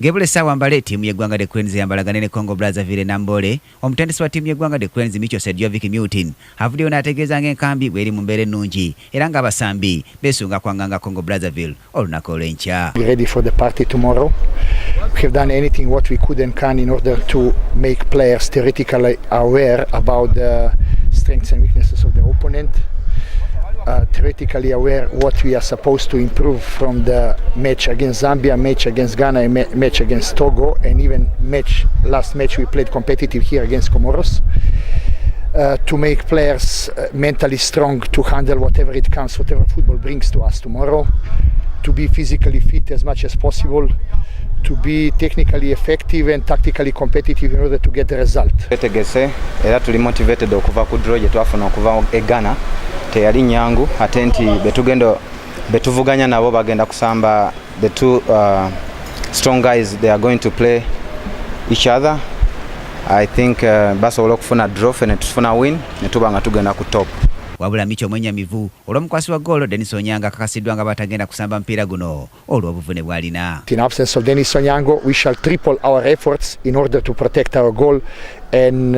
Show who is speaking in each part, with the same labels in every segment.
Speaker 1: Gebule sawa mbale timu y'eggwanga The Cranes yambalagane ne Congo Brazzaville Nambole omutendesi wa timu y'eggwanga The Cranes Micho Sedjovic Mutin havuddeyo n'ategeeza ng'enkambi bw'eri mu mbeera ennungi era ng'abasambi beesunga kwanganga Congo Brazzaville olunaku olw'enkya.
Speaker 2: Ready for the party tomorrow. We have done anything what we could and can in order to make players theoretically aware about the strengths and weaknesses of the opponent. Theoretically aware what we are supposed to improve from the match against Zambia, match against Ghana, and match against Togo, and even last match we played competitive here against Comoros. To make players mentally strong to handle whatever it comes, whatever football brings to us tomorrow. To be physically fit as much as possible. To be technically effective and tactically competitive in order to get the result.
Speaker 3: Tegese era tuli motivated okuva ku draw je twafuna okuva e Ghana teyali nyangu ate nti betuvuganya nabo bagenda kusamba the two strong guys. They are going to play each other. I think basobola okufuna draw fene tufuna win ne tubanga tugenda ku top.
Speaker 1: Wabula Micho Mwenyamivu olw'omukwasi wa goolo Denis Onyango akakasiddwa nga batagenda kusamba mpira guno olw'obuvune bw'alina.
Speaker 2: In absence of Denis Onyango, we shall triple our efforts in order to protect our goal and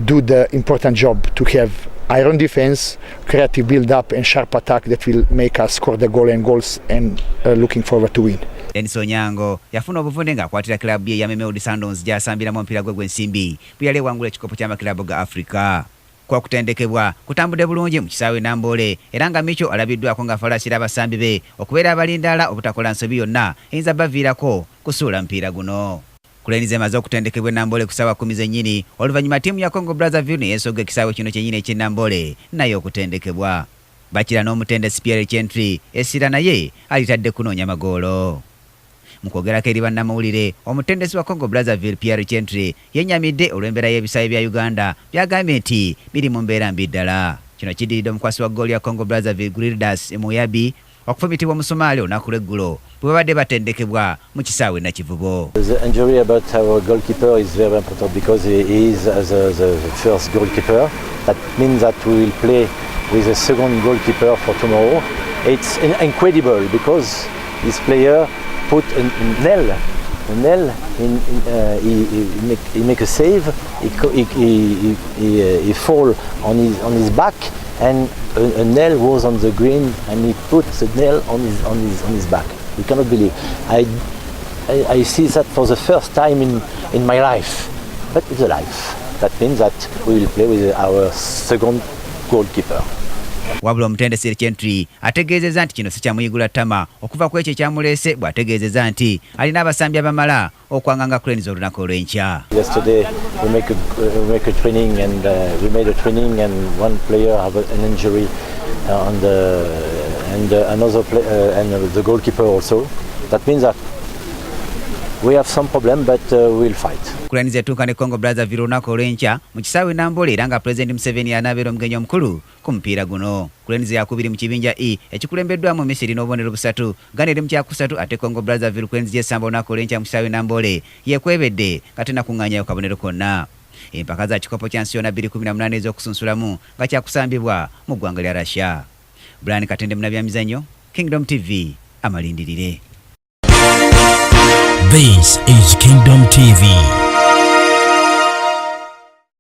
Speaker 2: do the important job to have iron defense, creative build-up and sharp attack that will make us score the goal and goals and looking forward to win.
Speaker 1: Denis Onyango yafuna obuvune ng'akwatira kilabu ye ya Mamelodi Sundowns gy'asambiramu omupiira gwe gw'ensimbi bwe yali ewangula ekikopo ky'amakilabu ga Africa. Kwa kutendekebwa kutambudde bulungi mu kisaawe Nambole era nga Micho alabiddwako ng'afalaasira abasambi be okubeera abalindala obutakola nsobi yonna eyinza baviirako kusuula mpira guno. Cranes emaze okutendekebwa Nambole ku ssaawa 10 zennyini oluvannyuma ttiimu ya Congo Brazzaville ne yeesogga ekisaawe kino kyennyini eky'e Nambole naye okutendekebwa. Bakira n'omutendesi Pierre Chentry essira naye alitadde kunoonya magoolo. Mu kwogerako eri bannamawulire omutendesi wa Congo Brazzaville Pierre Chentry yennyamidde olw'embeera y'ebisaawe bya Uganda byagambye nti biri mu mbeera mbi ddala. Kino kiddiridde omukwasi wa ggoolo ya Congo Brazzaville Grildas Muyabi okufumitibwa omusumaali olunaku lw'eggulo bwe babadde batendekebwa mu kisaawe Nakivubo.
Speaker 4: The injury about our goalkeeper is very important because he is the first goalkeeper. That means that we will play with a second goalkeeper for tomorrow. It's incredible because this player put a nail in he make a save. He fall on his back and a nail was on the green and he put the nail on his back. We cannot believe. I see that for the first time in my life, but it's a life. That means that we will play with our second goalkeeper.
Speaker 1: Wabula omutendesi Chentry ategeezezza nti kino si kyamuyigula ttama okuva ku ekyo ekyamuleese bw'ategeezezza nti alina abasambi abamala okwanganga Cranes olunaku olw'enkya.
Speaker 4: Yesterday we make a training and we made a training and one player have an injury and another player and the goalkeeper also. That means that we have some problem but we'll fight.
Speaker 1: Cranes etuuka ne Congo Brazzaville olunaku olw'enkya mu kisaawe Nambole era nga President Museveni anabeera omugenyi omukulu ku mupiira guno. Cranes yakubiri mu kibinja E ekikulembeddwamu Misiri n'obubonero busatu, Ghana eri mu kyakusatu ate Congo Brazzaville Cranes gyesamba olunaku olw'enkya mu kisaawe Nambole yekwebedde nga tenakuŋŋaanyayo kabonero konna. Empaka za kikopo kya nsi yonna 2018 ez'okusunsulamu nga kyakusambibwa mu ggwanga lya Russia. Brian Katende munabyamizannyo, Kingdom TV amalindirire.
Speaker 5: This is Kingdom TV.